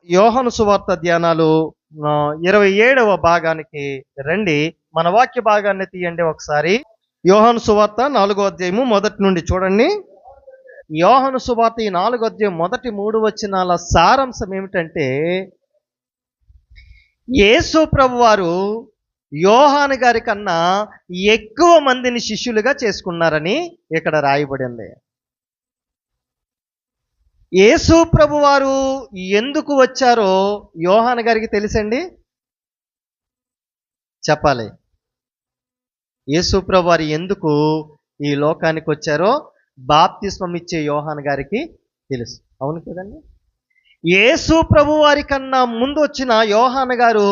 యోహాను సువార్త ధ్యానాలు 27వ భాగానికి రండి. మన వాక్య భాగాన్ని తీయండి ఒకసారి. యోహాను సువార్త 4వ అధ్యాయము మొదటి నుండి చూడండి. యోహాను సువార్త ఈ 4వ అధ్యాయం మొదటి 3 వచనాల సారాంశం ఏమిటంటే, యేసు ప్రభువారు యోహాను గారి కన్నా ఎక్కువ మందిని శిష్యులుగా చేసుకున్నారని ఇక్కడ రాయబడింది. యేసు ప్రభువారు ఎందుకు వచ్చారో యోహాను గారికి తెలుసండి? చెప్పాలి. యేసు ప్రభువారు ఎందుకు ఈ లోకానికి వచ్చారో బాప్తిస్మం ఇచ్చే యోహాను గారికి తెలుసు. అవును కదండి? యేసు ప్రభువారి కన్నా ముందు వచ్చిన యోహాను గారు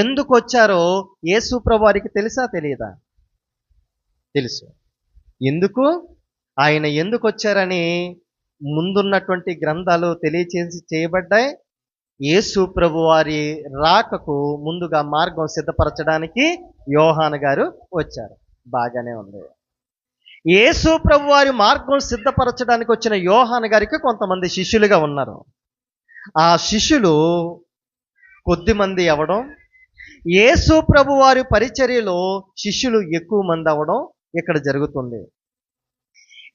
ఎందుకు వచ్చారో యేసు ప్రభువారికి తెలుసా తెలియదా? తెలుసు. ఎందుకు ఆయన ఎందుకు వచ్చారని ముందున్నటువంటి గ్రంథాలు చేయబడ్డాయి. యేసు ప్రభువారి రాకకు ముందుగా మార్గం సిద్ధపరచడానికి యోహాను గారు వచ్చారు. బాగానే ఉంది. యేసు ప్రభువారి మార్గం సిద్ధపరచడానికి వచ్చిన యోహాను గారికి కొంతమంది శిష్యులుగా ఉన్నారు. ఆ శిష్యులు కొద్దిమంది అవ్వడం, యేసు ప్రభువారి పరిచర్యలో శిష్యులు ఎక్కువ మంది అవ్వడం ఇక్కడ జరుగుతుంది.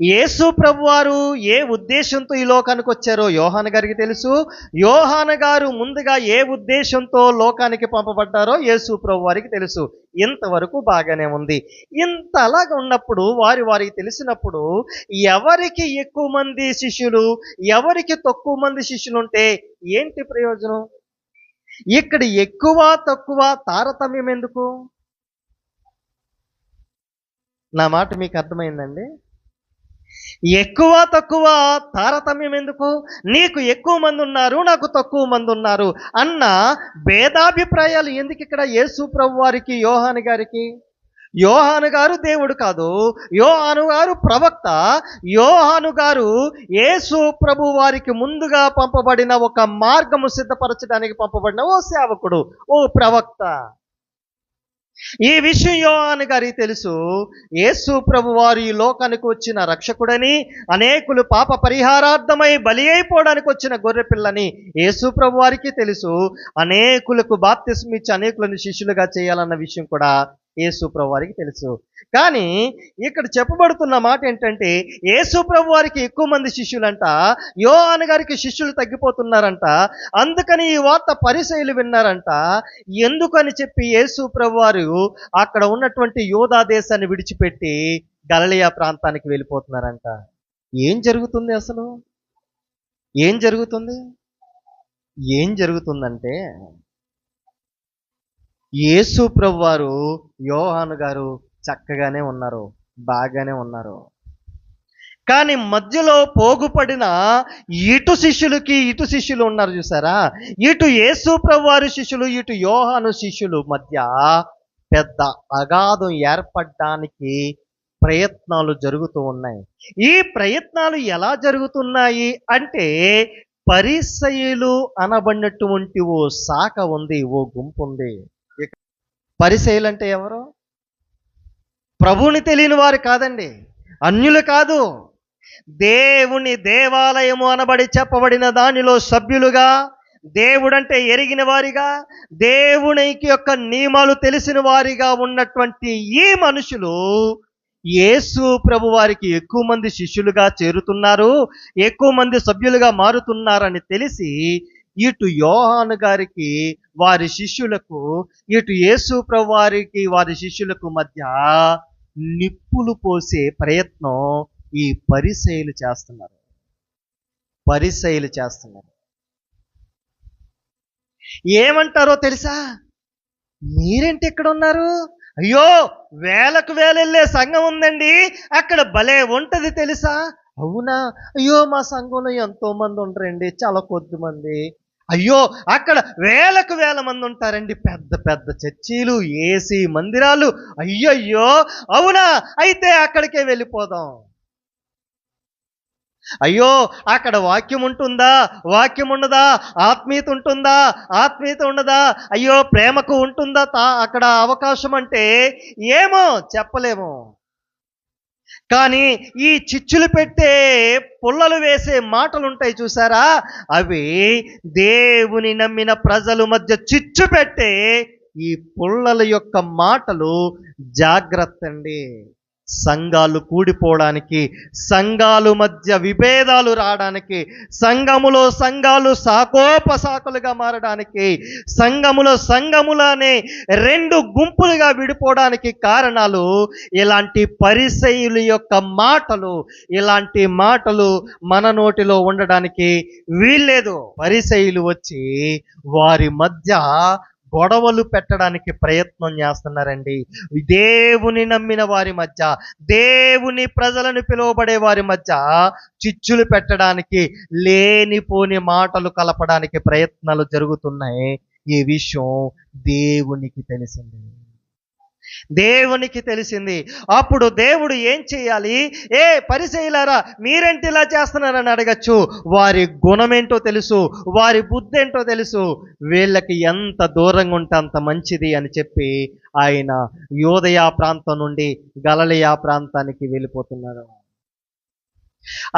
యేసు ప్రభువారు ఏ ఉద్దేశంతో ఈ లోకానికి వచ్చారో యోహాను గారికి తెలుసు. యోహాను గారు ముందుగా ఏ ఉద్దేశంతో లోకానికి పంపబడ్డారో యేసు ప్రభువారికి తెలుసు. ఇంతవరకు బాగానే ఉంది. ఇంత అలాగ ఉన్నప్పుడు వారికి తెలిసినప్పుడు ఎవరికి ఎక్కువ మంది శిష్యులు, ఎవరికి తక్కువ మంది శిష్యులు ఉంటే ఏంటి ప్రయోజనం? ఇక్కడ ఎక్కువ తక్కువ తారతమ్యం ఎందుకు? నా మాట మీకు అర్థమైందండి? ఎక్కువ తక్కువ తారతమ్యం ఎందుకు? నీకు ఎక్కువ మంది ఉన్నారు, నాకు తక్కువ మంది ఉన్నారు అన్న భేదాభిప్రాయాలు ఎందుకు ఇక్కడ యేసు ప్రభువారికి యోహాను గారికి? యోహాను గారు దేవుడు కాదు, యోహాను గారు ప్రవక్త. యోహాను గారు యేసు ప్రభు వారికి ముందుగా పంపబడిన ఒక మార్గము సిద్ధపరచడానికి పంపబడిన ఓ సేవకుడు, ఓ ప్రవక్త. ఈ విషయం యోహాను గారికి తెలుసు. యేసు ప్రభువారు ఈ లోకానికి వచ్చిన రక్షకుడని, అనేకులు పాప పరిహారార్థమై బలి అయిపోవడానికి వచ్చిన గొర్రెపిల్లని యేసు ప్రభువారికి తెలుసు. అనేకులకు బాప్తిస్మం ఇచ్చి అనేకులను శిష్యులుగా చేయాలన్న విషయం కూడా యేసు ప్రభువారికి తెలుసు. కానీ ఇక్కడ చెప్పబడుతున్న మాట ఏంటంటే, యేసు ప్రభువారికి ఎక్కువ మంది శిష్యులంట, యోహాను గారికి శిష్యులు తగ్గిపోతున్నారంట. అందుకని ఈ వార్త పరిసయ్యులు విన్నారంట. ఎందుకని చెప్పి యేసు ప్రభువారు అక్కడ ఉన్నటువంటి యూదా దేశాన్ని విడిచిపెట్టి గలిలయ ప్రాంతానికి వెళ్ళిపోతున్నారంట. ఏం జరుగుతుంది అసలు? ఏం జరుగుతుంది? ఏం జరుగుతుందంటే, యేసు ప్రభువారు యోహాను గారు చక్కగానే ఉన్నారు, బాగానే ఉన్నారు. కానీ మధ్యలో పోగుపడిన ఇటు శిష్యులు ఉన్నారు చూసారా? ఇటు యేసు ప్రభువారి శిష్యులు, ఇటు యోహాను శిష్యులు మధ్య పెద్ద అగాధం ఏర్పడడానికి ప్రయత్నాలు జరుగుతూ ఉన్నాయి. ఈ ప్రయత్నాలు ఎలా జరుగుతున్నాయి అంటే, పరిసయ్యులు అనబడినటువంటి ఓ శాఖ ఉంది, ఓ గుంపు ఉంది. పరిసయ్యులు అంటే ఎవరు? ప్రభువుని తెలియని వారు కాదండి, అన్యులు కాదు. దేవుని దేవాలయము అనబడి చెప్పబడిన దానిలో సభ్యులుగా, దేవుడంటే ఎరిగిన వారిగా, దేవునికి యొక్క నియమాలు తెలిసిన వారిగా ఉన్నటువంటి ఈ మనుషులు యేసు ప్రభు వారికి ఎక్కువ మంది శిష్యులుగా చేరుతున్నారు, ఎక్కువ మంది సభ్యులుగా మారుతున్నారని తెలిసి ఇటు యోహాను గారికి వారి శిష్యులకు, ఇటు యేసు ప్రభు వారికి వారి శిష్యులకు మధ్య నిప్పులు పోసే ప్రయత్నం ఈ పరిసయ్యులు చేస్తున్నారు. ఏమంటారో తెలుసా? మీరేంటి ఇక్కడ ఉన్నారు? అయ్యో, వేలకు వేలెళ్ళే సంఘం ఉందండి, అక్కడ భలే ఉంటది తెలుసా? అవునా? అయ్యో, మా సంఘంలో ఎంతో మంది ఉంటారండి, చాలా కొద్ది మంది. అయ్యో, అక్కడ వేలకు వేల మంది ఉంటారండి, పెద్ద పెద్ద చర్చీలు, ఏసీ మందిరాలు. అయ్యయ్యో, అవునా? అయితే అక్కడికే వెళ్ళిపోదాం. అయ్యో, అక్కడ వాక్యం ఉంటుందా, వాక్యం ఉండదా? ఆత్మీయత ఉంటుందా, ఆత్మీయత ఉండదా? అయ్యో, ప్రేమకు ఉంటుందా అక్కడ అవకాశం అంటే ఏమో చెప్పలేము. కానీ ఈ చిచ్చులు పెట్టే పుల్లలు వేసే మాటలు ఉంటాయి చూసారా, అవి దేవుని నమ్మిన ప్రజల మధ్య చిచ్చు పెట్టే ఈ పుల్లల యొక్క మాటలు జాగ్రత్త అండి. సంఘాలు కూడిపోవడానికి, సంఘాలు మధ్య విభేదాలు రావడానికి, సంఘాలు సాకోపసాకులుగా మారడానికి, సంఘములనే రెండు గుంపులుగా విడిపోవడానికి కారణాలు ఇలాంటి పరిసయ్యుల యొక్క మాటలు. ఇలాంటి మాటలు మన నోటిలో ఉండడానికి వీల్లేదు. పరిసయ్యులు వచ్చి వారి మధ్య గొడవలు పెట్టడానికి ప్రయత్నం చేస్తున్నారండి. దేవుని నమ్మిన వారి మధ్య, దేవుని ప్రజలను పిలువబడే వారి మధ్య చిచ్చులు పెట్టడానికి, లేనిపోని మాటలు కలపడానికి ప్రయత్నాలు జరుగుతున్నాయి. ఈ విషయం దేవునికి తెలిసింది. అప్పుడు దేవుడు ఏం చేయాలి? పరిసయ్యులారా, మీరేంటి ఇలా చేస్తున్నారని అడగచ్చు. వారి గుణమేంటో తెలుసు, వారి బుద్ధి ఏంటో తెలుసు, వీళ్ళకి ఎంత దూరంగా ఉంటే అంత మంచిది అని చెప్పి ఆయన యూదయ ప్రాంతం నుండి గలిలయ ప్రాంతానికి వెళ్ళిపోతున్నారు.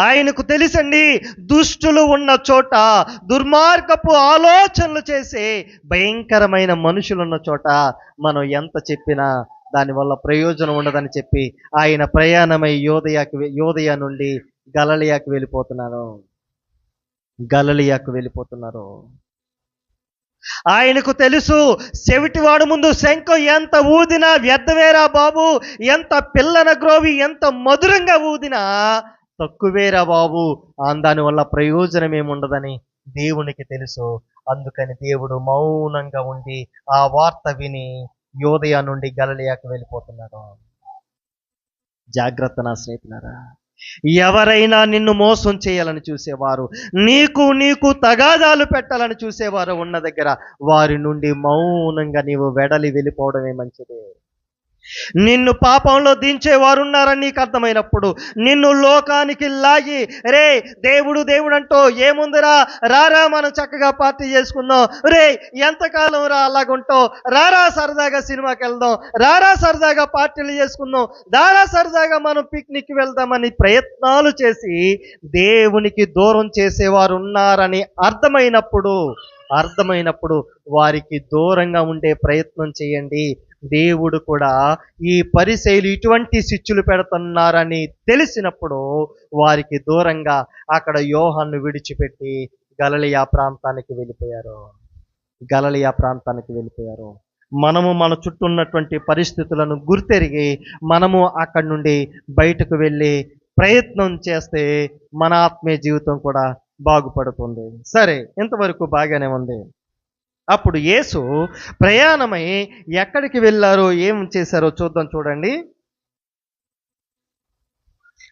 ఆయనకు తెలుసండి, దుష్టులు ఉన్న చోట, దుర్మార్గపు ఆలోచనలు చేసే భయంకరమైన మనుషులు ఉన్న చోట మనం ఎంత చెప్పినా దానివల్ల ప్రయోజనం ఉండదని చెప్పి ఆయన ప్రయాణమై యూదయ నుండి గలిలయకు వెళ్ళిపోతున్నారు. ఆయనకు తెలుసు, చెవిటివాడు ముందు శంఖం ఎంత ఊదినా వ్యర్థమేరా బాబు, ఎంత పిల్లన గ్రోవి ఎంత మధురంగా ఊదినా తక్కువేరా బాబు, దానివల్ల ప్రయోజనం ఏముండదని దేవునికి తెలుసు. అందుకని దేవుడు మౌనంగా ఉండి ఆ వార్త విని యూదయ నుండి గలిలయకు వెళ్ళిపోతున్నారు. జాగ్రత్త నా స్నేహితులారా, ఎవరైనా నిన్ను మోసం చేయాలని చూసేవారు, నీకు తగాదాలు పెట్టాలని చూసేవారు ఉన్న దగ్గర వారి నుండి మౌనంగా నీవు వెడలి వెళ్ళిపోవడమే మంచిది. నిన్ను పాపంలో దించేవారు ఉన్నారని నీకు అర్థమైనప్పుడు, నిన్ను లోకానికి లాగి దేవుడు అంటూ ఏముందిరా, రారా మనం చక్కగా పార్టీ చేసుకుందాం, ఎంతకాలం రా అలాగుంటావు, రారా సరదాగా సినిమాకి వెళ్దాం, రారా సరదాగా పార్టీలు చేసుకుందాం, దారా సరదాగా మనం పిక్నిక్ వెళ్దామని ప్రయత్నాలు చేసి దేవునికి దూరం చేసేవారు ఉన్నారని అర్థమైనప్పుడు వారికి దూరంగా ఉండే ప్రయత్నం చేయండి. దేవుడు కూడా ఈ పరిసయ్యులు ఇటువంటి శిక్షలు పెడుతున్నారని తెలిసినప్పుడు వారికి దూరంగా అక్కడ యోహాను విడిచిపెట్టి గలిలయ ప్రాంతానికి వెళ్ళిపోయారు. మనము మన చుట్టూ ఉన్నటువంటి పరిస్థితులను గుర్తెరిగి మనము అక్కడి నుండి బయటకు వెళ్ళి ప్రయత్నం చేస్తే మన ఆత్మీయ జీవితం కూడా బాగుపడుతుంది. సరే, ఇంతవరకు బాగానే ఉంది. అప్పుడు యేసు ప్రయాణమై ఎక్కడికి వెళ్ళారో ఏం చేశారో చూడండి.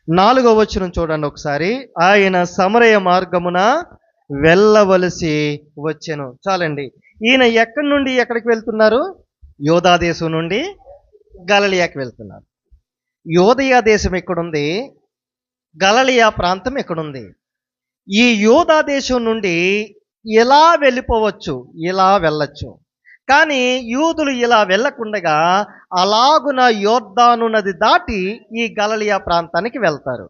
4వ వచనం చూడండి ఒకసారి. ఆయన సమరయ మార్గమున వెళ్ళవలసి వచ్చెను. చాలండి. ఈయన ఎక్కడి నుండి ఎక్కడికి వెళ్తున్నారు? యూదా దేశం నుండి గలిలయకి వెళ్తున్నారు. యూదయ దేశం ఎక్కడుంది? గలిలయ ప్రాంతం ఎక్కడుంది? ఈ యూదా దేశం నుండి ఇలా వెళ్ళిపోవచ్చు, ఇలా వెళ్ళచ్చు. కానీ యూదులు ఇలా వెళ్ళకుండగా అలాగున యోర్దాను నది దాటి ఈ గలిలయ ప్రాంతానికి వెళ్తారు.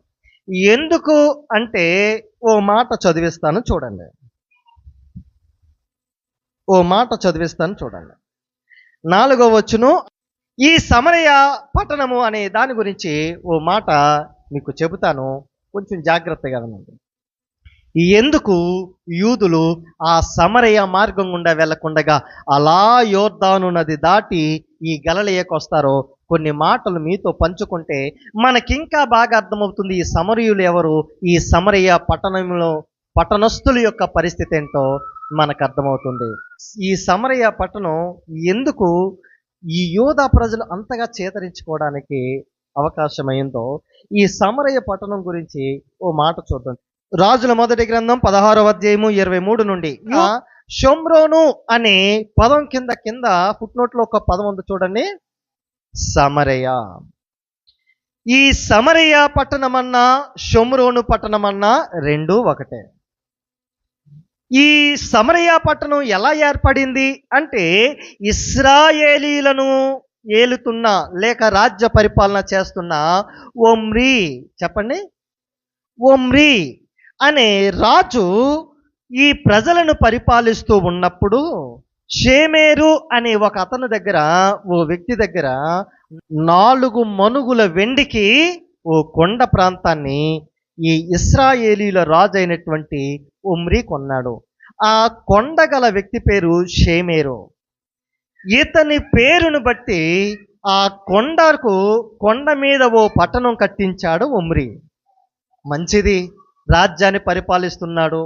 ఎందుకు అంటే ఓ మాట చదివిస్తాను చూడండి. 4వ వచనం. ఈ సమరయ పట్టణము అనే దాని గురించి ఓ మాట మీకు చెబుతాను, కొంచెం జాగ్రత్తగా వినండి. ఎందుకు యూదులు ఆ సమరయ మార్గం గుండా వెళ్ళకుండగా అలా యోర్దాను నది దాటి ఈ గలిలయకు వస్తారో కొన్ని మాటలు మీతో పంచుకుంటే మనకింకా బాగా అర్థమవుతుంది. ఈ సమరయులు ఎవరు, ఈ సమరయ పట్టణస్థుల యొక్క పరిస్థితి ఏంటో మనకు అర్థమవుతుంది. ఈ సమరయ పట్టణం ఎందుకు ఈ యూదా ప్రజలు అంతగా చేతరించుకోవడానికి అవకాశమైందో ఈ సమరయ పట్టణం గురించి ఓ మాట చూద్దాం. రాజుల మొదటి గ్రంథం 16వ అధ్యాయము 23 నుండి. షోమ్రోను అనే పదం కింద ఫుట్నోట్లో ఒక పదం ఉంది చూడండి, సమరయ. ఈ సమరయ పట్టణమన్నా షోమ్రోను పట్టణమన్నా రెండూ ఒకటే. ఈ సమరయ పట్టణం ఎలా ఏర్పడింది అంటే ఇశ్రాయేలీలను ఏలుతున్న లేక రాజ్య పరిపాలన చేస్తున్న ఒమ్రీ, చెప్పండి, ఒమ్రీ అనే రాజు ఈ ప్రజలను పరిపాలిస్తూ ఉన్నప్పుడు షేమేరు అనే ఒక అతని దగ్గర, ఓ వ్యక్తి దగ్గర 4 మణుగుల వెండికి ఓ కొండ ప్రాంతాన్ని ఈ ఇశ్రాయేలీల రాజు అయినటువంటి ఒమ్రీ కొన్నాడు. ఆ కొండ గల వ్యక్తి పేరు షేమేరు. ఇతని పేరును బట్టి ఆ కొండ మీద ఓ పట్టణం కట్టించాడు ఒమ్రీ. మంచిది, రాజ్యాన్ని పరిపాలిస్తున్నాడు.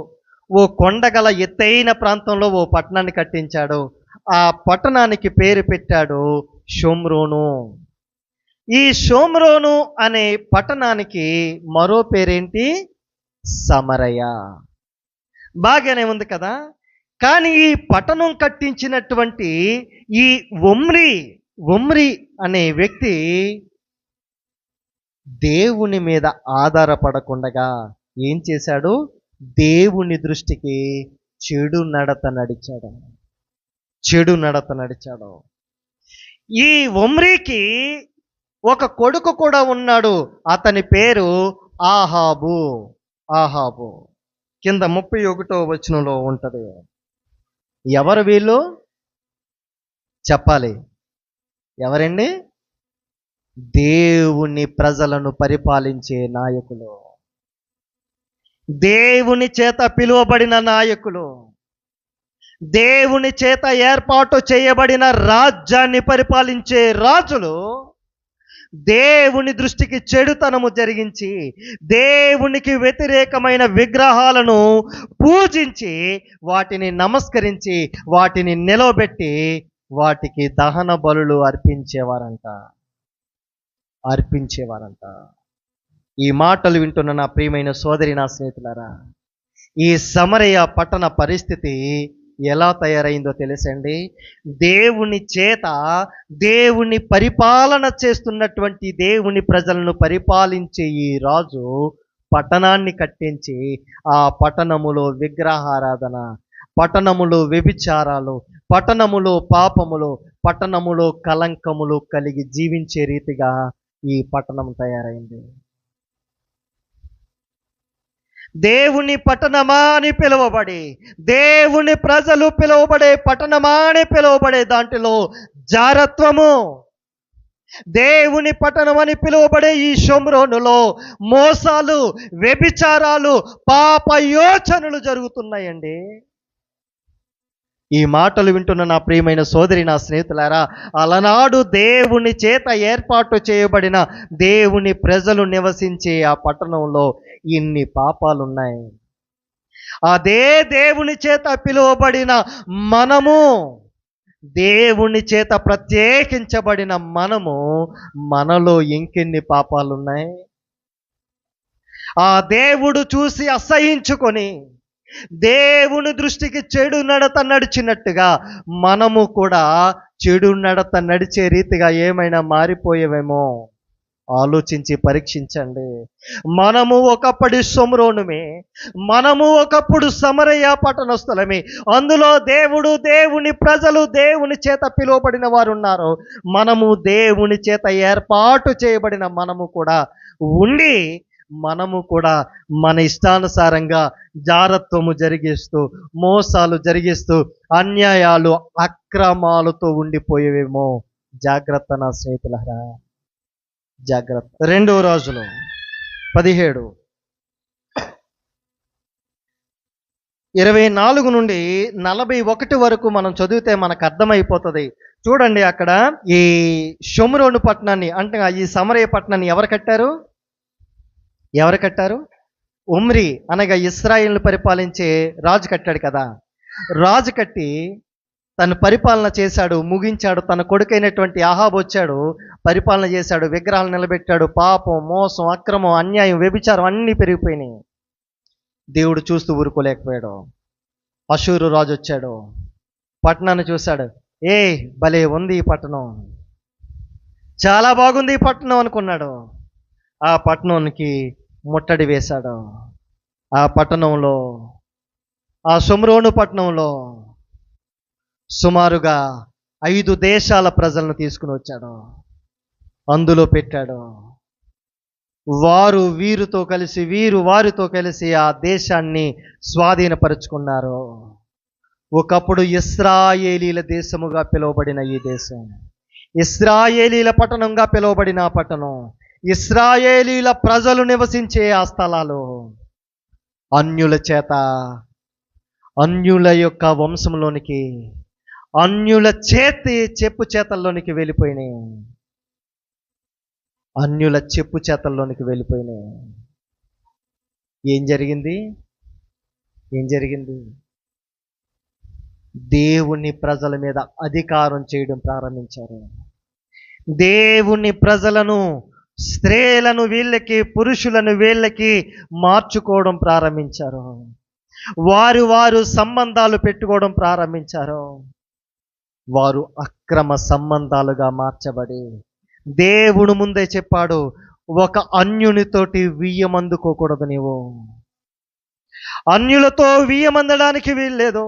ఓ కొండగల ఎత్తైన ప్రాంతంలో ఓ పట్టణాన్ని కట్టించాడు. ఆ పట్టణానికి పేరు పెట్టాడు షోమ్రోను. ఈ షోమ్రోను అనే పట్టణానికి మరో పేరేంటి? సమరయ. బాగానే ఉంది కదా. కానీ ఈ పట్టణం కట్టించినటువంటి ఈ ఒమ్రీ అనే వ్యక్తి దేవుని మీద ఆధారపడకుండా ఏం చేశాడు? దేవుని దృష్టికి చెడు నడత నడిచాడు. ఈ ఒమ్రీకి ఒక కొడుకు కూడా ఉన్నాడు. అతని పేరు ఆహాబు. కింద 31వ వచనంలో ఉంటది. ఎవరు వీళ్ళు? చెప్పాలి. ఎవరండి? దేవుని ప్రజలను పరిపాలించే నాయకులు, దేవుని చేత పిలువబడిన నాయకులు, దేవుని చేత ఏర్పాటు చేయబడిన రాజ్యాన్ని పరిపాలించే రాజులు దేవుని దృష్టికి చెడుతనము జరిగించి దేవునికి వ్యతిరేకమైన విగ్రహాలను పూజించి వాటిని నమస్కరించి వాటిని నిలవబెట్టి వాటికి దహన బలులు అర్పించేవారంట. ఈ మాటలు వింటున్న నా ప్రియమైన సోదరి, నా స్నేహితులారా, ఈ సమరయ పట్టణ పరిస్థితి ఎలా తయారైందో తెలుసండి. దేవుని పరిపాలన చేస్తున్నటువంటి దేవుని ప్రజలను పరిపాలించే ఈ రాజు పట్టణాన్ని కట్టించి ఆ పట్టణములో విగ్రహారాధన, పట్టణములో వ్యభిచారాలు, పట్టణములో పాపములు, పట్టణములో కలంకములు కలిగి జీవించే రీతిగా ఈ పట్టణం తయారైంది. దేవుని పట్టణమా అని పిలువబడి, దేవుని ప్రజలు పిలువబడే పట్టణమా అని పిలువబడే దాంట్లో జారత్వము, దేవుని పట్టణం అని పిలువబడే ఈ షోమ్రోనులో మోసాలు, వ్యభిచారాలు, పాప యోచనలు జరుగుతున్నాయండి. ఈ మాటలు వింటున్న నా ప్రియమైన సోదరి, నా స్నేహితులారా, అలనాడు దేవుని చేత ఏర్పాటు చేయబడిన దేవుని ప్రజలు నివసించే ఆ పట్టణంలో ఇన్ని పాపాలున్నాయి. అదే దేవుని చేత పిలువబడిన మనము, దేవుని చేత ప్రత్యేకించబడిన మనలో ఇంకెన్ని పాపాలున్నాయి. ఆ దేవుడు చూసి అసహించుకొని దేవుని దృష్టికి చెడు నడత నడిచినట్టుగా మనము కూడా చెడు నడత నడిచే రీతిగా ఏమైనా మారిపోయేవేమో ఆలోచించి పరీక్షించండి. మనము ఒకప్పుడు షోమ్రోనుమే, మనము ఒకప్పుడు సమరయ పట్టణస్థలమే. అందులో దేవుని ప్రజలు, దేవుని చేత పిలువబడిన వారు ఉన్నారు. మనము దేవుని చేత ఏర్పాటు చేయబడిన మనము కూడా ఉండి, మనము కూడా మన ఇష్టానుసారంగా జారత్వము జరిగిస్తూ, మోసాలు జరిగిస్తూ, అన్యాయాలు, అక్రమాలతో ఉండిపోయేవేమో. జాగ్రత్త నా స్నేహితులారా, జాగ్రత్త. 2 రాజులు 17 24 నుండి 41 వరకు మనం చదివితే మనకు అర్థమైపోతుంది. చూడండి, అక్కడ ఈ షోమ్రోను పట్టణాన్ని, అంటే ఈ సమరయ పట్టణాన్ని ఎవరు కట్టారు? ఒమ్రీ అనగా ఇశ్రాయేలును పరిపాలించే రాజు కట్టాడు కదా. రాజు కట్టి తను పరిపాలన చేశాడు, ముగించాడు. తన కొడుకైనటువంటి ఆహాబు వచ్చాడు, పరిపాలన చేశాడు, విగ్రహాలు నిలబెట్టాడు. పాపం, మోసం, అక్రమం, అన్యాయం, వ్యభిచారం అన్నీ పెరిగిపోయినాయి. దేవుడు చూస్తూ ఊరుకోలేకపోయాడు. అషూరు రాజు వచ్చాడు, పట్టణాన్ని చూశాడు. భలే ఉంది ఈ పట్టణం, చాలా బాగుంది ఈ పట్టణం అనుకున్నాడు. ఆ పట్టణానికి ముట్టడి వేశాడు. ఆ పట్టణంలో, ఆ షోమ్రోను పట్టణంలో సుమారుగా 5 దేశాల ప్రజలను తీసుకుని వచ్చాడు, అందులో పెట్టాడు. వారు వీరితో కలిసి, వీరు వారితో కలిసి ఆ దేశాన్ని స్వాధీనపరుచుకున్నారు. ఒకప్పుడు ఇశ్రాయేలీల దేశముగా పిలువబడిన ఈ దేశం, ఇశ్రాయేలీల పట్టణంగా పిలువబడిన ఆ పట్టణం, ఇశ్రాయేలీల ప్రజలు నివసించే ఆ స్థలాలు అన్యుల చేత, అన్యుల యొక్క వంశంలోనికి, అన్యుల చెప్పు చేతల్లోనికి వెళ్ళిపోయినాయి. అన్యుల చెప్పు చేతల్లోనికి వెళ్ళిపోయినాయి. ఏం జరిగింది? దేవుని ప్రజల మీద అధికారం చేయడం ప్రారంభించారు. దేవుని ప్రజలను, స్త్రీలను వీళ్ళకి, పురుషులను వీళ్ళకి మార్చుకోవడం ప్రారంభించారు. వారు సంబంధాలు పెట్టుకోవడం ప్రారంభించారు. వారు అక్రమ సంబంధాలుగా మార్చబడి, దేవుడు ముందే చెప్పాడు, ఒక అన్యునితోటి వియ్యమందుకోకూడదు, నీవు అన్యులతో వియ్యమందడానికి వీల్లేదు.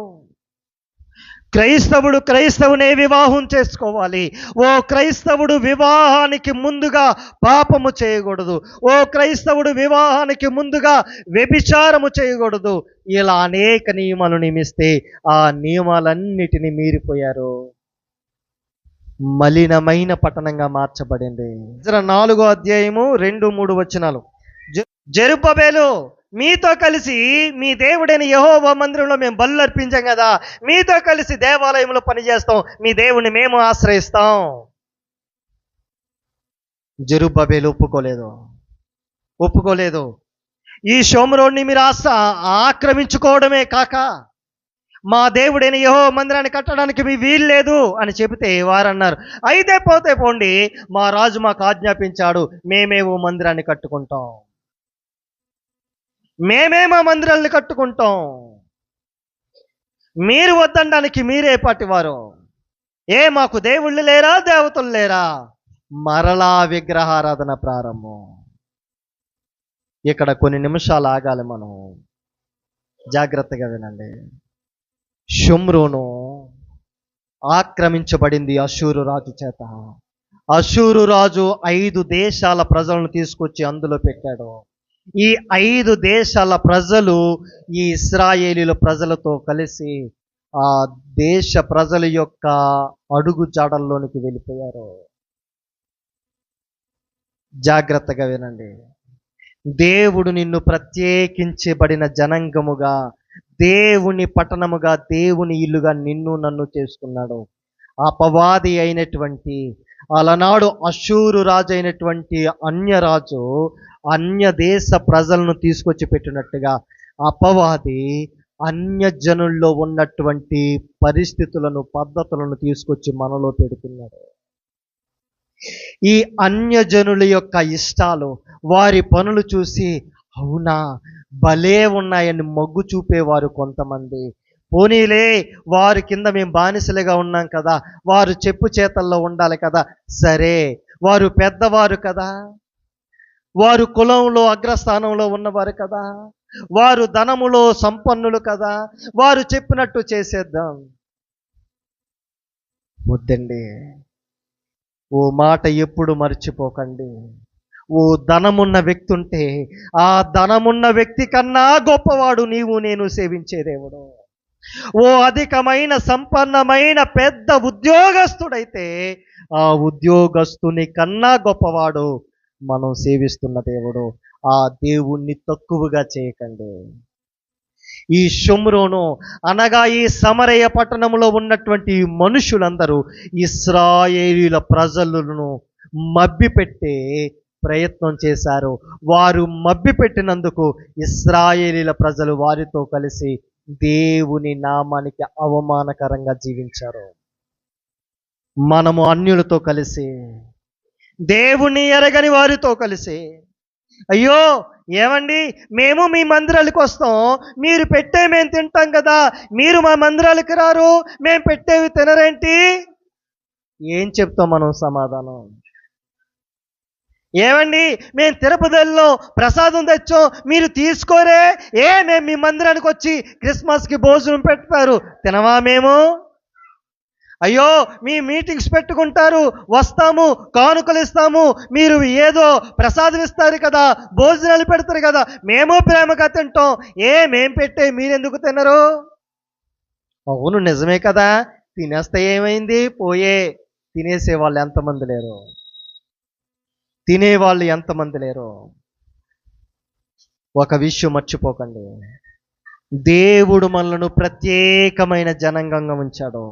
క్రైస్తవునే వివాహం చేసుకోవాలి. ఓ క్రైస్తవుడు వివాహానికి ముందుగా పాపము చేయకూడదు. ఓ క్రైస్తవుడు వివాహానికి ముందుగా వ్యభిచారము చేయకూడదు. ఇలా అనేక నియమాలు నియమిస్తే ఆ నియమాలన్నిటినీ మీరిపోయారు. మలినమైన పట్టణంగా మార్చబడింది. 4వ అధ్యాయము 2-3 వచనాలు. జెరుబ్బబేలు, మీతో కలిసి మీ దేవుడైన యెహోవా మందిరంలో మేము బలులు అర్పించాం కదా, మీతో కలిసి దేవాలయంలో పనిచేస్తాం, మీ దేవుణ్ణి మేము ఆశ్రయిస్తాం. జెరుబ్బబేలు ఒప్పుకోలేదు. ఈ షోమ్రోన్ని మీరు ఆక్రమించుకోవడమే కాక, మా దేవుడైన యెహోవా మందిరాన్ని కట్టడానికి మీ వీల్లేదు అని చెబితే వారన్నారు, అయితే పోతే పోండి, మా రాజు మాకు ఆజ్ఞాపించాడు, మేమే ఓ మందిరాన్ని కట్టుకుంటాం, మేమే మా మందిరాన్ని కట్టుకుంటాం. మీరు వద్దనడానికి మీరే పాటివారు. మాకు దేవుళ్ళు లేరా, దేవతలు లేరా? మరలా విగ్రహారాధన ప్రారంభం. ఇక్కడ కొన్ని నిమిషాలు ఆగాలి, మనం జాగ్రత్తగా వినండి. షోమ్రోను ఆక్రమించబడింది అష్షూరు రాజు చేత. అష్షూరు రాజు 5 దేశాల ప్రజలను తీసుకొచ్చి అందులో పెట్టాడు. ఈ 5 దేశాల ప్రజలు ఈ ఇశ్రాయేలీల ప్రజలతో కలిసి ఆ దేశ ప్రజల యొక్క అడుగు జాడల్లోనికి వెళ్ళిపోయారు. జాగ్రత్తగా వినండి. దేవుడు నిన్ను ప్రత్యేకించబడిన జనాంగముగా, దేవుని పట్టణముగా, దేవుని ఇల్లుగా నిన్ను నన్ను చేసుకున్నాడు. అపవాది అయినటువంటి, అలనాడు అష్షూరు రాజు అయినటువంటి అన్యరాజు అన్య దేశ ప్రజలను తీసుకొచ్చి పెట్టినట్టుగా అపవాది అన్యజనుల్లో ఉన్నటువంటి పరిస్థితులను, పద్ధతులను తీసుకొచ్చి మనలో పెడుతున్నాడు. ఈ అన్యజనుల యొక్క ఇష్టాలు, వారి పనులు చూసి అవునా భలే ఉన్నాయని మొగ్గు చూపేవారు కొంతమంది. పోనీలే, వారి కింద మేము బానిసలుగా ఉన్నాం కదా, వారు చెప్పు చేతల్లో ఉండాలి కదా, సరే వారు పెద్దవారు కదా, వారు కులంలో అగ్రస్థానంలో ఉన్నవారు కదా, వారు ధనములో సంపన్నులు కదా, వారు చెప్పినట్టు చేసేద్దాం. వద్దండి, ఓ మాట ఎప్పుడు మర్చిపోకండి. ఓ ధనమున్న వ్యక్తి ఉంటే ఆ ధనమున్న వ్యక్తి కన్నా గొప్పవాడు నీవు నేను సేవించే దేవుడు. ఓ అధికమైన సంపన్నమైన పెద్ద ఉద్యోగస్తుడైతే ఆ ఉద్యోగస్తుని కన్నా గొప్పవాడు మనం సేవిస్తున్న దేవుడు. ఆ దేవుణ్ణి తక్కువగా చేయకండి. ఈ షోమ్రోను అనగా ఈ సమరయ పట్టణంలో ఉన్నటువంటి మనుషులందరూ ఇశ్రాయేలీల ప్రజలను మభ్యపెట్టే ప్రయత్నం చేశారు. వారు మభ్యపెట్టినందుకు ఇశ్రాయేలీల ప్రజలు వారితో కలిసి దేవుని నామానికి అవమానకరంగా జీవించారు. మనము అన్యులతో కలిసి, దేవుని ఎరగని వారితో కలిసి, అయ్యో ఏమండి మేము మీ మందిరాలకు వస్తాం, మీరు పెట్టే మేము తింటాం కదా, మీరు మా మందిరాలకు రారు, మేము పెట్టేవి తినరేంటి? ఏం చెప్తాం మనం సమాధానం? ఏమండి మేము తిరుపతిలో ప్రసాదం తెచ్చాం, మీరు తీసుకోరే, మేము మీ మందిరానికి వచ్చి క్రిస్మస్కి భోజనం పెడతారు, తినవా మేము? అయ్యో మీ మీటింగ్స్ పెట్టుకుంటారు, వస్తాము, కానుకలు ఇస్తాము, మీరు ఏదో ప్రసాదం ఇస్తారు కదా, భోజనాలు పెడతారు కదా, మేము ప్రేమగా తింటాం, మేం పెట్టే మీరెందుకు తినరు? అవును నిజమే కదా, తినేస్తే ఏమైంది, పోయే. తినేసేవాళ్ళు ఎంతమంది లేరు, తినేవాళ్ళు ఎంతమంది లేరు. ఒక విషయం మర్చిపోకండి, దేవుడు మనలను ప్రత్యేకమైన జనాంగంగా ఉంచాడు,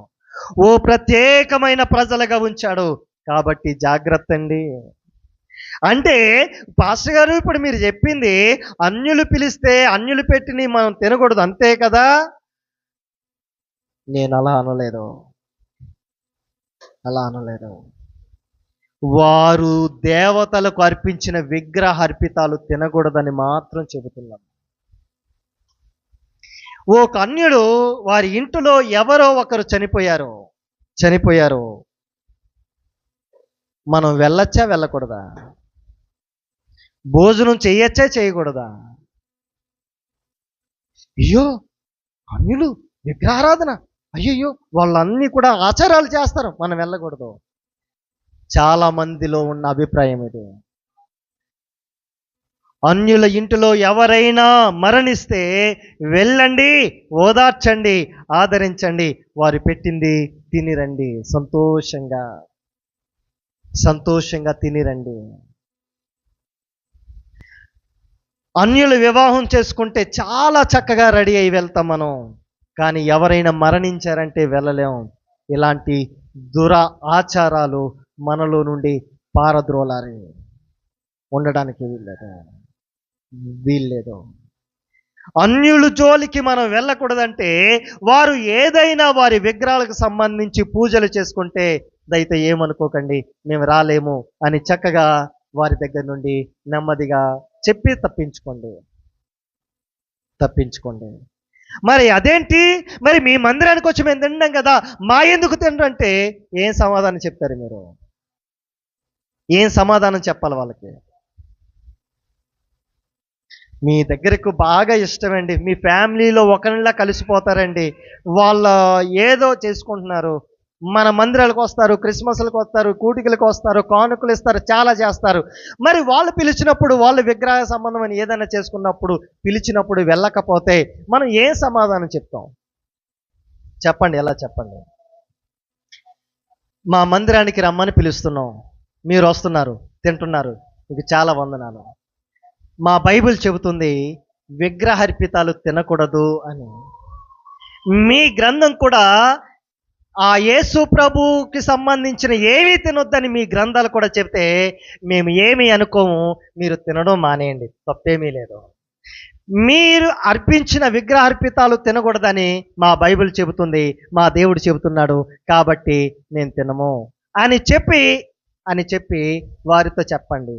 ఓ ప్రత్యేకమైన ప్రజలుగా ఉంచాడు. కాబట్టి జాగ్రత్త అండి. అంటే పాస్టర్ గారు ఇప్పుడు మీరు చెప్పింది అన్యులు పిలిస్తే అన్యులు పెట్టిని మనం తినకూడదు అంతే కదా? నేను అలా అనలేదు. వారు దేవతలకు అర్పించిన విగ్రహ అర్పితాలు తినకూడదని మాత్రం చెబుతున్నాను. ఓ కన్యుడు వారి ఇంటిలో ఎవరో ఒకరు చనిపోయారు, మనం వెళ్ళొచ్చా వెళ్ళకూడదా? భోజనం చేయొచ్చా చేయకూడదా? అయ్యో కన్యులు విగ్రహారాధన, అయ్యో వాళ్ళన్నీ కూడా ఆచారాలు చేస్తారు, మనం వెళ్ళకూడదు. చాలా మందిలో ఉన్న అభిప్రాయం ఇది. అన్యుల ఇంటిలో ఎవరైనా మరణిస్తే వెళ్ళండి, ఓదార్చండి, ఆదరించండి, వారు పెట్టింది తినిరండి, సంతోషంగా తినిరండి. అన్యులు వివాహం చేసుకుంటే చాలా చక్కగా రెడీ అయి వెళ్తాం మనం, కానీ ఎవరైనా మరణించారంటే వెళ్ళలేం. ఇలాంటి ఆచారాలు మనలో నుండి పారద్రోలాలి, ఉండడానికి వీల్లేదు. అన్యులు జోలికి మనం వెళ్ళకూడదంటే వారు ఏదైనా వారి విగ్రహాలకు సంబంధించి పూజలు చేసుకుంటే దయతో ఏమనుకోకండి, మేము రాలేము అని చక్కగా వారి దగ్గర నుండి నెమ్మదిగా చెప్పి తప్పించుకోండి. మరి అదేంటి, మరి మీ మందిరానికి వచ్చి మేము తిన్నాం కదా, మా ఎందుకు తినరంటే ఏం సమాధానం చెప్తారు మీరు? ఏం సమాధానం చెప్పాలి వాళ్ళకి? మీ దగ్గరకు బాగా ఇష్టమండి, మీ ఫ్యామిలీలో ఒకరిలా కలిసిపోతారండి, వాళ్ళ ఏదో చేసుకుంటున్నారు, మన మందిరాలకు వస్తారు, క్రిస్మస్లకు వస్తారు, కూటికలకు వస్తారు, కానుకలు ఇస్తారు, చాలా చేస్తారు. మరి వాళ్ళు పిలిచినప్పుడు, వాళ్ళు విగ్రహ సంబంధమైన ఏదైనా చేసుకున్నప్పుడు పిలిచినప్పుడు వెళ్ళకపోతే మనం ఏం సమాధానం చెప్తాం? చెప్పండి, ఎలా చెప్పండి? మా మందిరానికి రమ్మని పిలుస్తున్నాం, మీరు వస్తున్నారు, తింటున్నారు, మీకు చాలా వందనాలు. మా బైబిల్ చెబుతుంది విగ్రహార్పితాలు తినకూడదు అని. మీ గ్రంథం కూడా ఆ యేసు ప్రభుకి సంబంధించిన ఏమీ తినొద్దని మీ గ్రంథాలు కూడా చెప్తే మేము ఏమీ అనుకోము, మీరు తినడం మానేయండి, తప్పేమీ లేదు. మీరు అర్పించిన విగ్రహార్పితాలు తినకూడదని మా బైబిల్ చెబుతుంది, మా దేవుడు చెబుతున్నాడు, కాబట్టి నేను తినము అని చెప్పి వారితో చెప్పండి.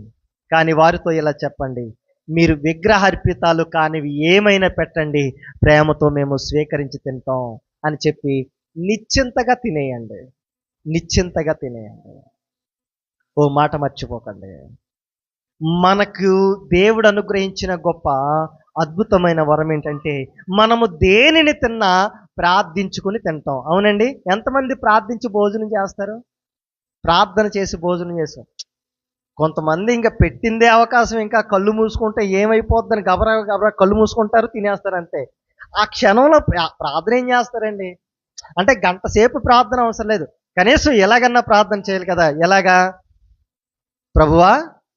కానీ వారితో ఇలా చెప్పండి, మీరు విగ్రహార్పితాలు కానివి ఏమైనా పెట్టండి, ప్రేమతో మేము స్వీకరించి తింటాం అని చెప్పి నిశ్చింతగా తినేయండి. ఓ మాట మర్చిపోకండి, మనకు దేవుడు అనుగ్రహించిన గొప్ప అద్భుతమైన వరం ఏంటంటే మనము దేనిని తిన్నా ప్రార్థించుకుని తింటాం. అవునండి, ఎంతమంది ప్రార్థించి భోజనం చేస్తారు? ప్రార్థన చేసి భోజనం చేస్తారు. కొంతమంది ఇంకా పెట్టిందే అవకాశం, ఇంకా కళ్ళు మూసుకుంటే ఏమైపోద్దని గబరా కళ్ళు మూసుకుంటారు, తినేస్తారు అంతే. ఆ క్షణంలో ప్రార్థన ఏం చేస్తారండి? అంటే గంట సేపు ప్రార్థన అవసరం లేదు, కనీసం ఎలాగన్నా ప్రార్థన చేయాలి కదా. ఎలాగా? ప్రభువా,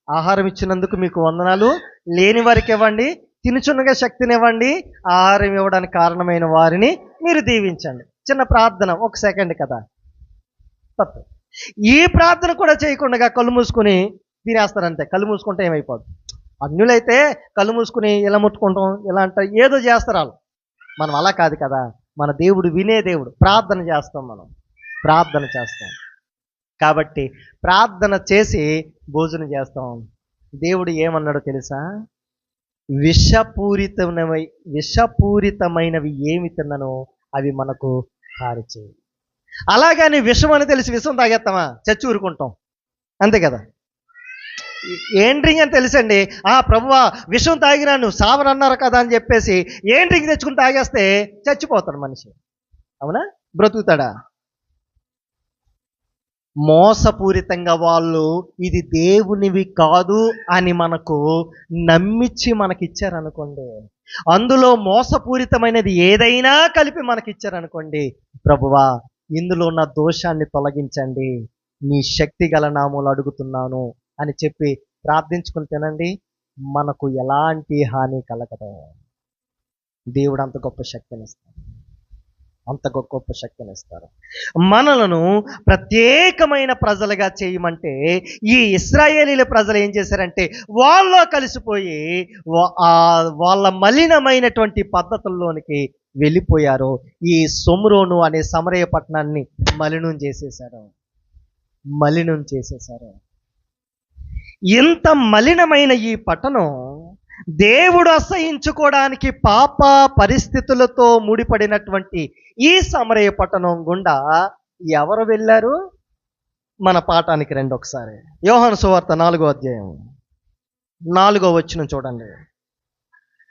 ఆహారం ఇచ్చినందుకు మీకు వందనాలు, లేని వారికి ఇవ్వండి, తినుచున్నగా శక్తినివ్వండి, ఆహారం ఇవ్వడానికి కారణమైన వారిని మీరు దీవించండి. చిన్న ప్రార్థన, 1 సెకండ్ కదా, తప్పు. ఈ ప్రార్థన కూడా చేయకుండా కళ్ళు మూసుకుని తినేస్తారంతే. కళ్ళు మూసుకుంటే ఏమైపోదు. అన్యులైతే కళ్ళు మూసుకుని ఇలా ముట్టుకుంటాం, ఇలా అంటారు, ఏదో చేస్తారు వాళ్ళు. మనం అలా కాదు కదా, మన దేవుడు వినే దేవుడు. ప్రార్థన చేస్తాం కాబట్టి ప్రార్థన చేసి భోజనం చేస్తాం. దేవుడు ఏమన్నాడో తెలుసా? విషపూరితమైనవి ఏమి తిన్ననో అవి మనకు హారిచేయి. అలాగని విషం అని తెలిసి విషం తాగేస్తామా? చచ్చి ఊరుకుంటాం అంతే కదా. ఏం డ్రింక్ అని తెలుసండి, ప్రభువా విషం తాగినాను సావనన్నారు కదా అని చెప్పేసి ఏం డ్రింక్ తెచ్చుకుని తాగేస్తే చచ్చిపోతాడు మనిషి. అవునా? బ్రతుకుతాడా? మోసపూరితంగా వాళ్ళు ఇది దేవునివి కాదు అని మనకు నమ్మించి మనకిచ్చారనుకోండి, అందులో మోసపూరితమైనది ఏదైనా కలిపి మనకిచ్చారనుకోండి, ప్రభువా ఇందులో ఉన్న దోషాన్ని తొలగించండి, నీ శక్తి గల నామములో అడుగుతున్నాను అని చెప్పి ప్రార్థించుకుని తినండి, మనకు ఎలాంటి హాని కలగదు. దేవుడు అంత గొప్ప శక్తినిస్తాడు, అంత గొప్ప శక్తినిస్తారు. మనలను ప్రత్యేకమైన ప్రజలుగా చేయమంటే ఈ ఇశ్రాయేలీల ప్రజలు ఏం చేశారంటే వాళ్ళు కలిసిపోయి వాళ్ళ మలినమైనటువంటి పద్ధతుల్లోనికి వెళ్ళిపోయారు. ఈ సొమ్రోను అనే సమరయ పట్టణాన్ని మలినం చేసేశారు. ఇంత మలినమైన ఈ పట్టణం దేవుడు అసహించుకోవడానికి పాప పరిస్థితులతో ముడిపడినటువంటి ఈ సమరయ పట్టణం గుండా ఎవరు వెళ్ళారు? మన పాఠానికి రండి ఒకసారి. యోహాను సువార్త 4వ అధ్యాయం 4వ వచనం చూడండి.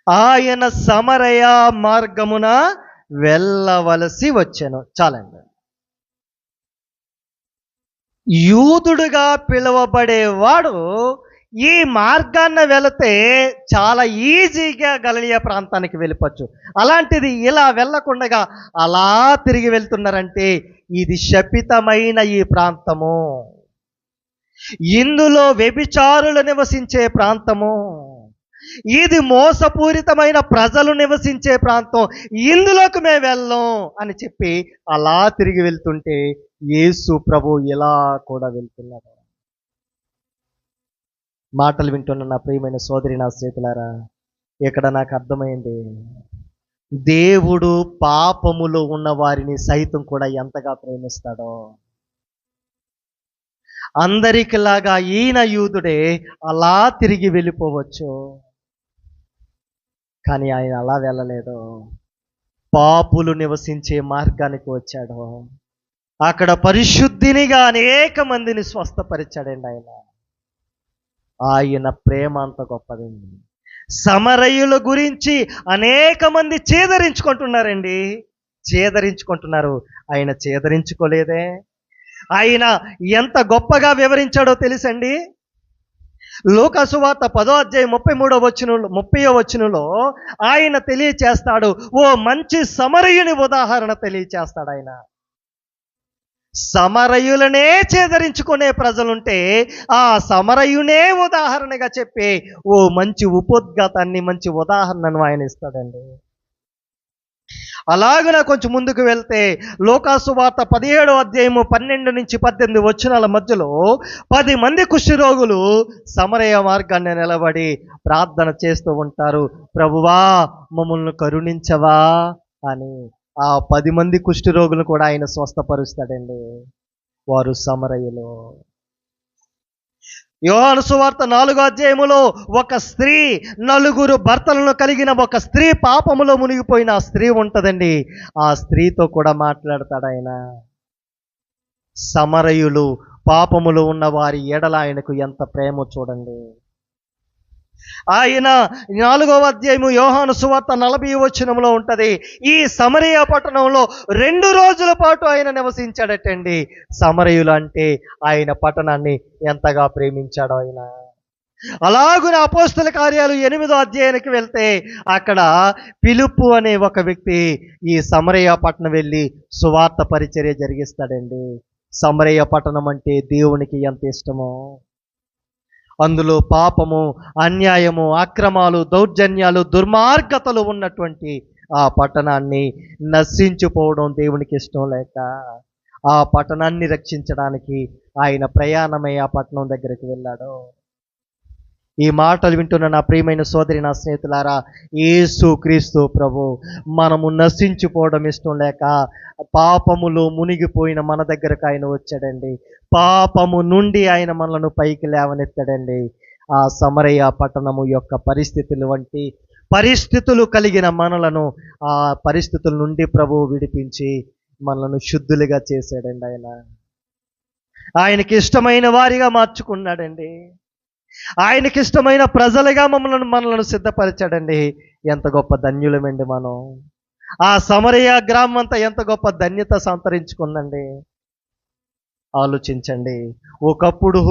ఆయన సమరయ మార్గమున వెళ్ళవలసి వచ్చెను. చాలండి. యూదుడుగా పిలువబడేవాడు ఈ మార్గాన్ని వెళితే చాలా ఈజీగా గలిలయ ప్రాంతానికి వెళ్ళిపోవచ్చు. అలాంటిది ఇలా వెళ్ళకుండా అలా తిరిగి వెళ్తున్నారంటే ఇది శపితమైన ఈ ప్రాంతము, ఇందులో వ్యభిచారులు నివసించే ప్రాంతము, ఇది మోసపూరితమైన ప్రజలు నివసించే ప్రాంతం, ఇందులోకి మేము వెళ్ళం అని చెప్పి అలా తిరిగి వెళ్తుంటే యేసు ప్రభు ఇలా కూడా వెళ్తున్నారు. మాటలు వింటున్న నా ప్రియమైన సోదరి, నా స్నేహితులారా, ఇక్కడ నాకు అర్థమైంది దేవుడు పాపములో ఉన్న వారిని సైతం కూడా ఎంతగా ప్రేమిస్తాడో. అందరికిలాగా ఈయన యూదుడే అలా తిరిగి వెళ్ళిపోవచ్చు, కానీ ఆయన అలా వెళ్ళలేదు. పాపులు నివసించే మార్గానికి వచ్చాడు. అక్కడ పరిశుద్ధినిగా అనేక మందిని స్వస్థపరిచాడండి ఆయన ప్రేమ అంత గొప్పదండి. సమరయుల గురించి అనేక మంది చేదరించుకుంటున్నారు. ఆయన చేదరించుకోలేదే. ఆయన ఎంత గొప్పగా వివరించాడో తెలుసండి. లూకా సువార్త 10వ అధ్యాయం 30వ వచనంలో ఆయన తెలియచేస్తాడు. ఓ మంచి సమరయుని ఉదాహరణ తెలియచేస్తాడు ఆయన. సమరయులనే చేదరించుకునే ప్రజలుంటే ఆ సమరయునే ఉదాహరణగా చెప్పి ఓ మంచి ఉపోద్ఘాతాన్ని, మంచి ఉదాహరణను ఆయన ఇస్తాడండి. అలాగున కొంచెం ముందుకు వెళ్తే లూకా సువార్త 17వ అధ్యాయము 12-18 వచనాల మధ్యలో 10 మంది కుష్ఠరోగులు సమరయ మార్గాన్ని నిలబడి ప్రార్థన చేస్తూ ఉంటారు. ప్రభువా మమ్మల్ని కరుణించవా అని. ఆ 10 మంది కుష్ఠరోగులను కూడా ఆయన స్వస్థపరుస్తాడండి. వారు సమరయులు. యోహాను సువార్త 4వ అధ్యాయములో ఒక స్త్రీ 4 భర్తలను కలిగిన ఒక స్త్రీ పాపములో మునిగిపోయిన ఆ స్త్రీ ఉంటుందండి. ఆ స్త్రీతో కూడా మాట్లాడతాడు ఆయన. సమరయులు పాపములో ఉన్న వారి ఎడల ఆయనకు ఎంత ప్రేమో చూడండి. ఆయన 4వ అధ్యాయము యోహాను సువార్త 40వ వచనంలో ఉంటది. ఈ సమరయ పట్టణంలో 2 రోజుల పాటు ఆయన నివసించాడటండి. సమరయులు అంటే ఆయన పట్టణాన్ని ఎంతగా ప్రేమించాడో ఆయన. అలాగున అపోస్తల కార్యాలు 8వ అధ్యాయానికి వెళ్తే అక్కడ ఫిలిప్పు అనే ఒక వ్యక్తి ఈ సమరయ పట్టణం వెళ్ళి సువార్త పరిచర్య జరిగిస్తాడండి. సమరయ పట్టణం అంటే దేవునికి ఎంత ఇష్టమో. అందులో పాపము, అన్యాయము, అక్రమాలు, దౌర్జన్యాలు, దుర్మార్గతలు ఉన్నటువంటి ఆ పట్టణాన్ని నశించిపోవడం దేవునికి ఇష్టం లేక ఆ పట్టణాన్ని రక్షించడానికి ఆయన ప్రయాణమై ఆ పట్టణం దగ్గరికి వెళ్ళాడు. ఈ మాటలు వింటున్న నా ప్రియమైన సోదరి, నా స్నేహితులారా, యేసు క్రీస్తు ప్రభు మనము నశించిపోవడం ఇష్టం లేక పాపములో మునిగిపోయిన మన దగ్గరకు ఆయన వచ్చాడండి. పాపము నుండి ఆయన మనలను పైకి లేవనెత్తాడండి. ఆ సమరయ పట్టణము యొక్క పరిస్థితులు వంటి పరిస్థితులు కలిగిన మనలను ఆ పరిస్థితుల నుండి ప్రభువు విడిపించి మనలను శుద్ధులుగా చేశాడండి. ఆయనకి ఇష్టమైన వారిగా మార్చుకున్నాడండి. ఆయనకి ఇష్టమైన ప్రజలుగా మనలను సిద్ధపరిచాడండి. ఎంత గొప్ప ధన్యులమండి మనం. ఆ సమరయ గ్రామం అంతా ఎంత గొప్ప ధన్యత సంతరించుకుందండి. ఆలోచించండి. ఒకప్పుడు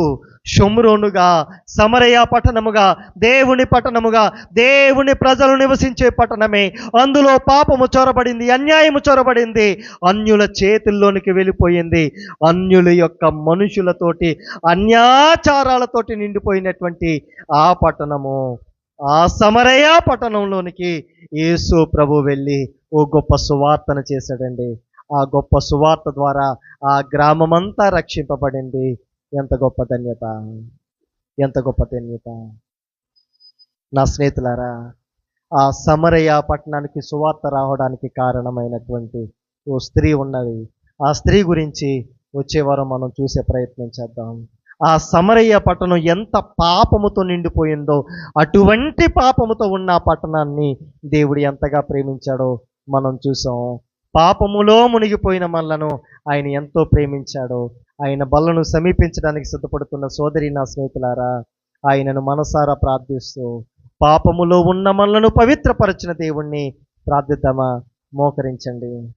షోమ్రోనుగా, సమరయ పట్టణముగా, దేవుని పట్టణముగా, దేవుని ప్రజలు నివసించే పట్టణమే. అందులో పాపము చొరబడింది, అన్యాయము చొరబడింది, అన్యుల చేతుల్లోనికి వెళ్ళిపోయింది. అన్యుల యొక్క మనుషులతోటి, అన్యాచారాలతోటి నిండిపోయినటువంటి ఆ పట్టణము, ఆ సమరయ పట్టణంలోనికి యేసు ప్రభు వెళ్ళి ఓ గొప్ప సువార్తను చేశాడండి. ఆ గొప్ప సువార్త ద్వారా ఆ గ్రామమంతా రక్షింపబడింది. ఎంత గొప్ప ధన్యత, ఎంత గొప్ప ధన్యత. నా స్నేహితులారా, ఆ సమరయ పట్టణానికి సువార్త రావడానికి కారణమైనటువంటి ఓ స్త్రీ ఉన్నది. ఆ స్త్రీ గురించి వచ్చే వారం మనం చూసే ప్రయత్నం చేద్దాం. ఆ సమరయ పట్టణం ఎంత పాపముతో నిండిపోయిందో, అటువంటి పాపముతో ఉన్న ఆ పట్టణాన్ని దేవుడు ఎంతగా ప్రేమించాడో మనం చూసాం. పాపములో మునిగిపోయిన మనలను ఆయన ఎంతో ప్రేమించాడో, ఆయన బల్లను సమీపించడానికి సిద్ధపడుతున్న సోదరి నా స్నేహితులారా, ఆయనను మనసారా ప్రార్థిస్తూ పాపములో ఉన్న మనలను పవిత్రపరచిన దేవుణ్ణి ప్రార్థిద్దామా? మోకరించండి.